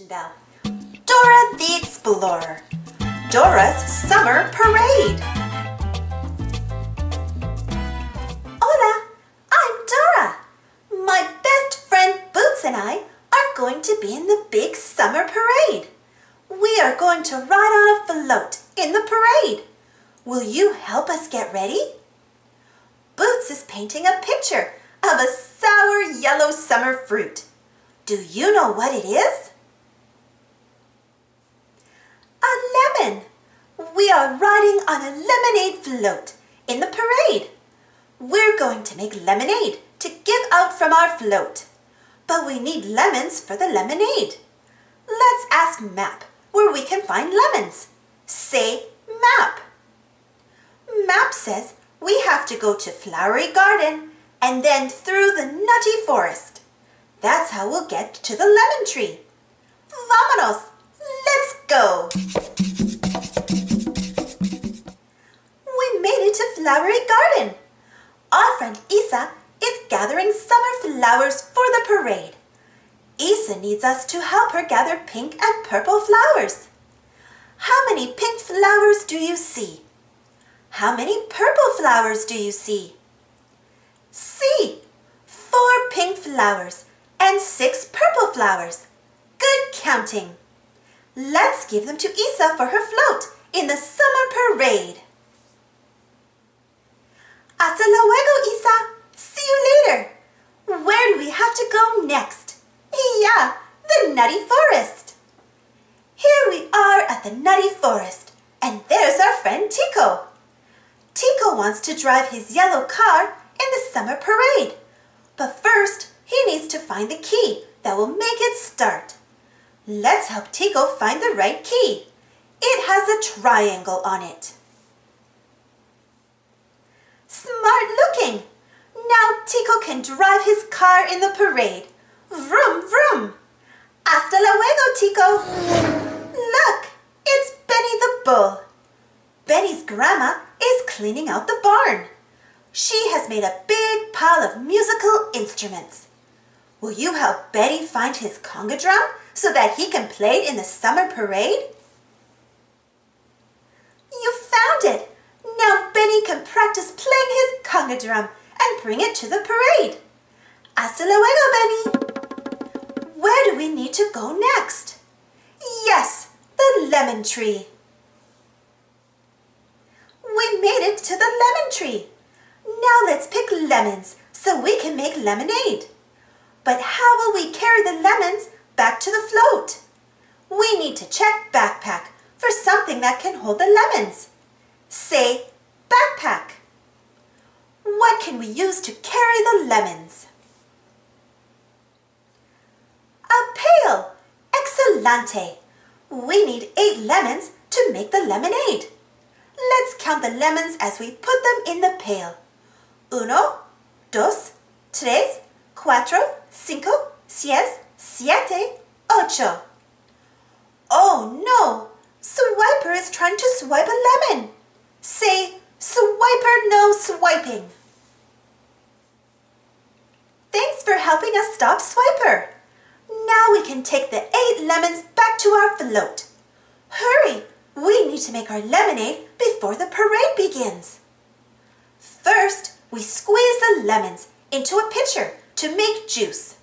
Bell. Dora the Explorer. Dora's Summer Parade. Hola, I'm Dora. My best friend Boots and I are going to be in the big summer parade. We are going to ride on a float in the parade. Will you help us get ready? Boots is painting a picture of a sour yellow summer fruit. Do you know what it is? A lemon. We are riding on a lemonade float in the parade. We're going to make lemonade to give out from our float. But we need lemons for the lemonade. Let's ask Map where we can find lemons. Say Map. Map says we have to go to Flowery Garden and then through the nutty forest. That's how we'll get to the lemon tree. Vámonos! Let's go! We made it to Flowery Garden. Our friend Isa is gathering summer flowers for the parade. Isa needs us to help her gather pink and purple flowers. How many pink flowers do you see? How many purple flowers do you see? See! 4 pink flowers and 6 purple flowers. Good counting. Let's give them to Isa for her float in the summer parade. Hasta luego, Isa. See you later. Where do we have to go next? Yeah, the nutty forest. Here we are at the nutty forest, and there's our friend Tico. Tico wants to drive his yellow car in the summer parade. But first, he needs to find the key that will make it start. Let's help Tico find the right key. It has a triangle on it. Smart looking! Now Tico can drive his car in the parade. Vroom, vroom! Hasta luego, Tico! Look, it's Benny the Bull. Benny's grandma is cleaning out the barn. She has made a big pile of musical instruments. Will you help Benny find his conga drum so that he can play it in the summer parade? You found it! Now Benny can practice playing his conga drum and bring it to the parade. Hasta luego, Benny! Where do we need to go next? Yes, the lemon tree. We made it to the lemon tree. Now let's pick lemons so we can make lemonade. But how will we carry the lemons back to the float? We need to check backpack for something that can hold the lemons. Say backpack. What can we use to carry the lemons? A pail. Excelente. We need 8 lemons to make the lemonade. Let's count the lemons as we put them in the pail. 1, 2, 3, 4, 5, 6, 7, 8. Oh no! Swiper is trying to swipe a lemon. Say, Swiper no swiping. Thanks for helping us stop Swiper. Now we can take the 8 lemons back to our float. Hurry! We need to make our lemonade before the parade begins. First, we squeeze the lemons into a pitcher to make juice.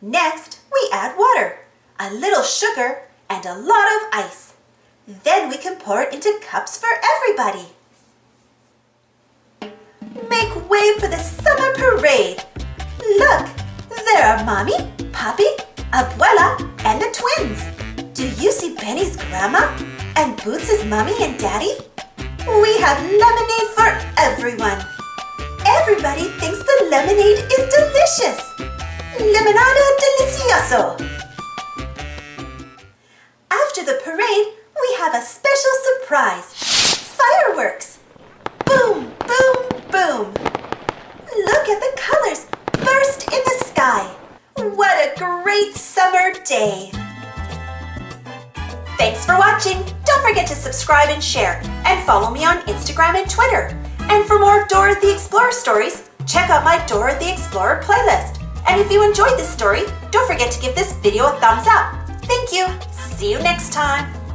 Next, we add water, a little sugar, and a lot of ice. Then we can pour it into cups for everybody. Make way for the summer parade. Look, there are Mommy, Papi, Abuela, and the twins. Do you see Benny's grandma and Boots' mommy and daddy? We have lemonade for everyone. Everybody thinks the lemonade is delicious. Limonada delicioso. After the parade, we have a special surprise. Fireworks. Boom, boom, boom. Look at the colors burst in the sky. What a great summer day. Thanks for watching. Don't forget to subscribe and share, and follow me on Instagram and Twitter. And for more Dora the Explorer stories, check out my Dora the Explorer playlist. And if you enjoyed this story, don't forget to give this video a thumbs up. Thank you. you. See you next time.